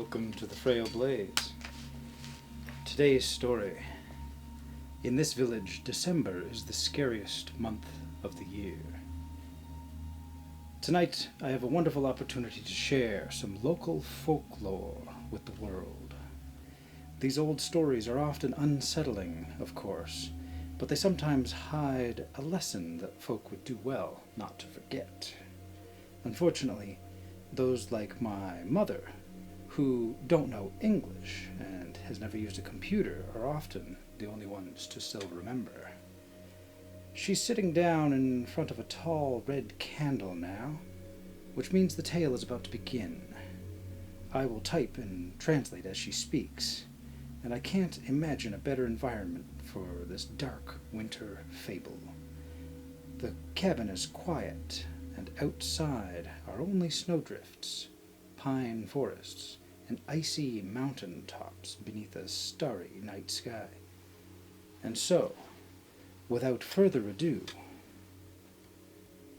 welcome to the Frail Blaze. Today's story. In this village, December is the scariest month of the year. Tonight, I have a wonderful opportunity to share some local folklore with the world. These old stories are often unsettling, of course, but they sometimes hide a lesson that folk would do well not to forget. Unfortunately, those like my mother, who don't know English and has never used a computer, are often the only ones to still remember. She's sitting down in front of a tall red candle now, which means the tale is about to begin. I will type and translate as she speaks, and I can't imagine a better environment for this dark winter fable. The cabin is quiet, and outside are only snowdrifts, pine forests, and icy mountain tops beneath a starry night sky. And so, without further ado,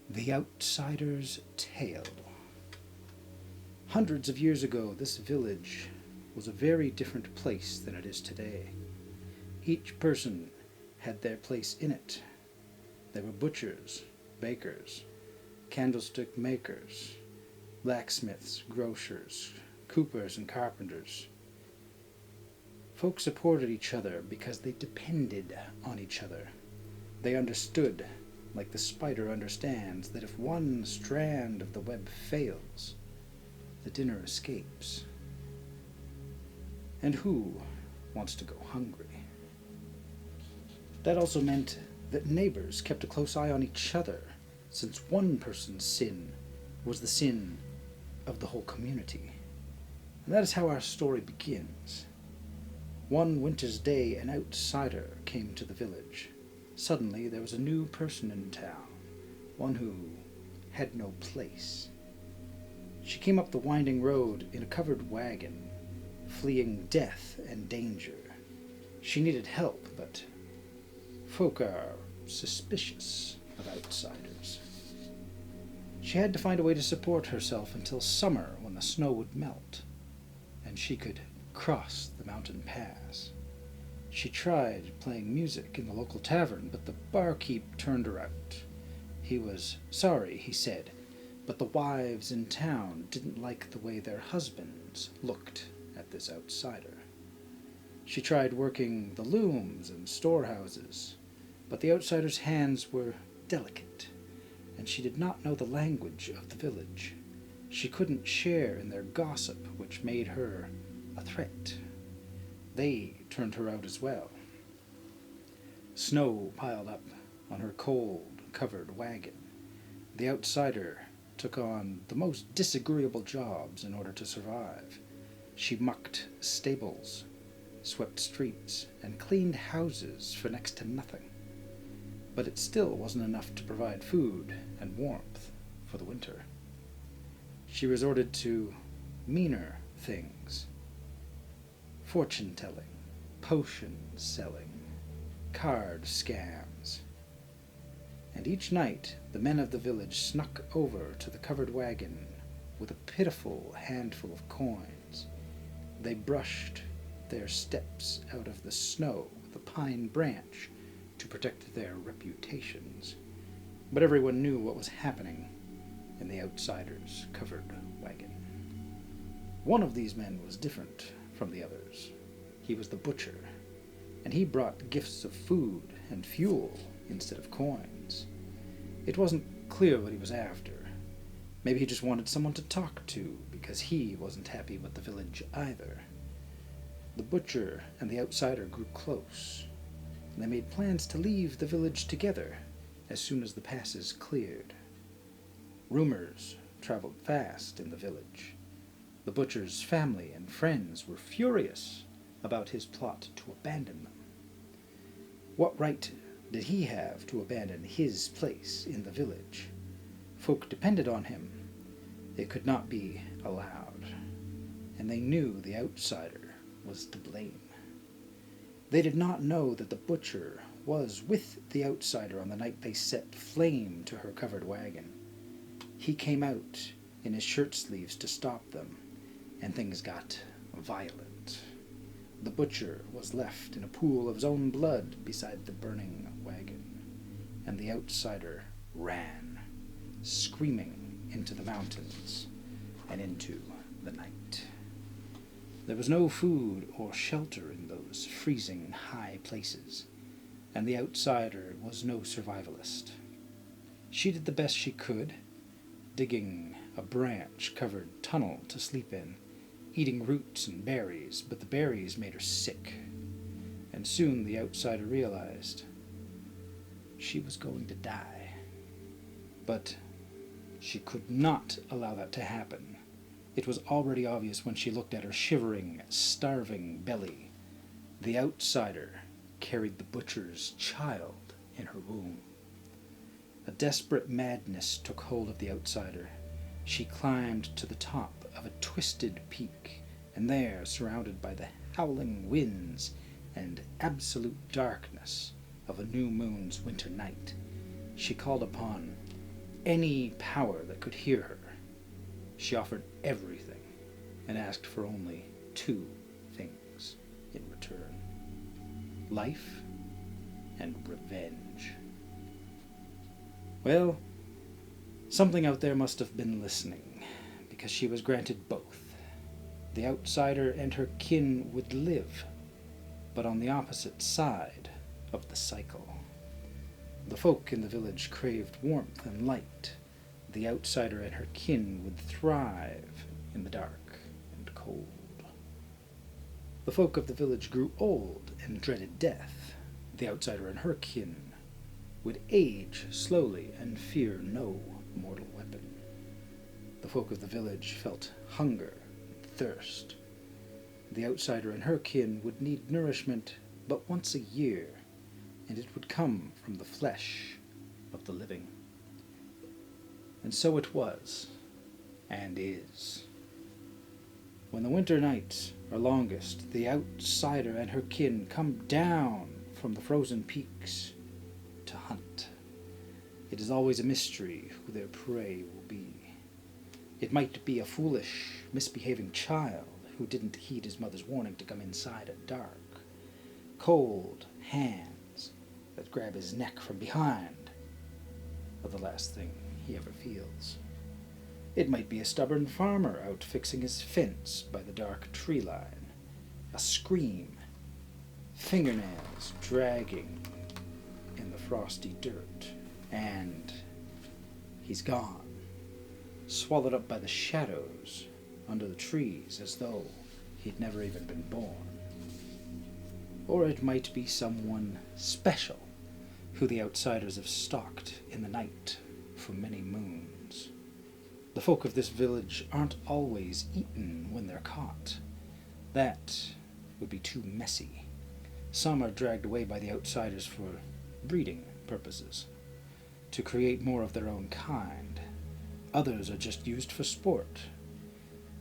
The Outsider's Tale. Hundreds of years ago, this village was a very different place than it is today. Each person had their place in it. There were butchers, bakers, candlestick makers, blacksmiths, grocers, coopers, and carpenters. Folk supported each other because they depended on each other. They understood, like the spider understands, that if one strand of the web fails, the dinner escapes. And who wants to go hungry? That also meant that neighbors kept a close eye on each other, since one person's sin was the sin of the whole community. And that is how our story begins. One winter's day, an outsider came to the village. Suddenly, there was a new person in town, one who had no place. She came up the winding road in a covered wagon, fleeing death and danger. She needed help, but folk are suspicious of outsiders. She had to find a way to support herself until summer, when the snow would melt, and she could cross the mountain pass. She tried playing music in the local tavern, but the barkeep turned her out. He was sorry, he said, but the wives in town didn't like the way their husbands looked at this outsider. She tried working the looms and storehouses, but the outsider's hands were delicate, and she did not know the language of the village. She couldn't share in their gossip, which made her a threat. They turned her out as well. Snow piled up on her cold-covered wagon. The outsider took on the most disagreeable jobs in order to survive. She mucked stables, swept streets, and cleaned houses for next to nothing. But it still wasn't enough to provide food and warmth for the winter. She resorted to meaner things: fortune-telling, potion-selling, card scams. And each night the men of the village snuck over to the covered wagon with a pitiful handful of coins. They brushed their steps out of the snow with a pine branch to protect their reputations. But everyone knew what was happening in the outsider's covered wagon. One of these men was different from the others. He was the butcher, and he brought gifts of food and fuel instead of coins. It wasn't clear what he was after. Maybe he just wanted someone to talk to, because he wasn't happy with the village either. The butcher and the outsider grew close, and they made plans to leave the village together as soon as the passes cleared. Rumors traveled fast in the village. The butcher's family and friends were furious about his plot to abandon them. What right did he have to abandon his place in the village? Folk depended on him. It could not be allowed, and they knew the outsider was to blame. They did not know that the butcher was with the outsider on the night they set flame to her covered wagon. He came out in his shirt sleeves to stop them, and things got violent. The butcher was left in a pool of his own blood beside the burning wagon, and the outsider ran, screaming into the mountains and into the night. There was no food or shelter in those freezing high places, and the outsider was no survivalist. She did the best she could, digging a branch-covered tunnel to sleep in, eating roots and berries, but the berries made her sick, and soon the outsider realized she was going to die. But she could not allow that to happen. It was already obvious when she looked at her shivering, starving belly. The outsider carried the butcher's child in her womb. A desperate madness took hold of the outsider. She climbed to the top of a twisted peak, and there, surrounded by the howling winds and absolute darkness of a new moon's winter night, she called upon any power that could hear her. She offered everything and asked for only two things in return: life and revenge. Well, something out there must have been listening, because she was granted both. The outsider and her kin would live, but on the opposite side of the cycle. The folk in the village craved warmth and light. The outsider and her kin would thrive in the dark and cold. The folk of the village grew old and dreaded death. The outsider and her kin would age slowly and fear no mortal weapon. The folk of the village felt hunger and thirst. The outsider and her kin would need nourishment but once a year, and it would come from the flesh of the living. And so it was, and is. When the winter nights are longest, the outsider and her kin come down from the frozen peaks to hunt. It is always a mystery who their prey will be. It might be a foolish, misbehaving child who didn't heed his mother's warning to come inside at dark. Cold hands that grab his neck from behind are the last thing he ever feels. It might be a stubborn farmer out fixing his fence by the dark tree line. A scream, fingernails dragging in the frosty dirt, and he's gone, swallowed up by the shadows under the trees as though he'd never even been born. Or it might be someone special who the outsiders have stalked in the night for many moons. The folk of this village aren't always eaten when they're caught. That would be too messy. Some are dragged away by the outsiders for breeding purposes, to create more of their own kind. Others are just used for sport.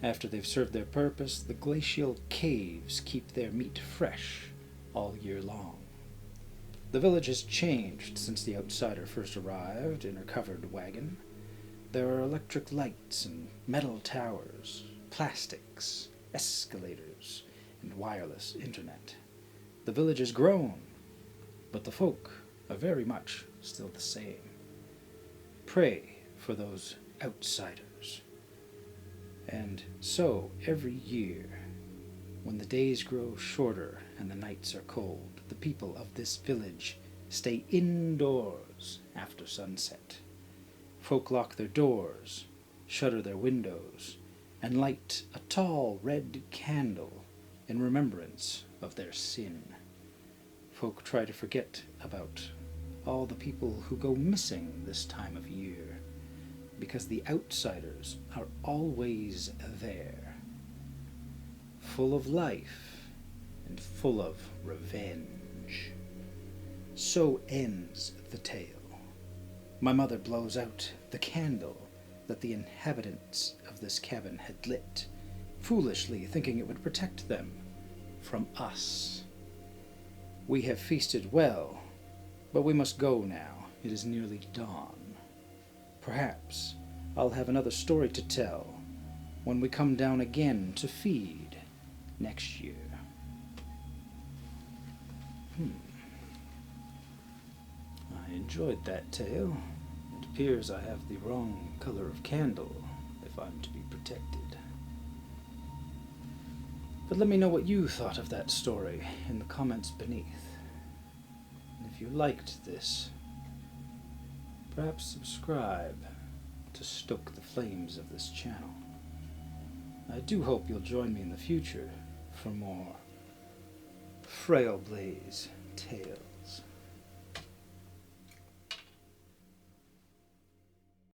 After they've served their purpose, the glacial caves keep their meat fresh all year long. The village has changed since the outsider first arrived in her covered wagon. There are electric lights and metal towers, plastics, escalators, and wireless internet. The village has grown, but the folk are very much still the same. Pray for those outsiders. And so, every year, when the days grow shorter and the nights are cold, the people of this village stay indoors after sunset. Folk lock their doors, shutter their windows, and light a tall red candle in remembrance of their sin. Folk try to forget about all the people who go missing this time of year, because the outsiders are always there, full of life and full of revenge. So ends the tale. My mother blows out the candle that the inhabitants of this cabin had lit, foolishly thinking it would protect them from us. We have feasted well, but we must go now. It is nearly dawn. Perhaps I'll have another story to tell when we come down again to feed next year. I enjoyed that tale. It appears I have the wrong color of candle if I'm to be protected. But let me know what you thought of that story in the comments beneath. And if you liked this, perhaps subscribe to stoke the flames of this channel. I do hope you'll join me in the future for more Frail Blaze tales.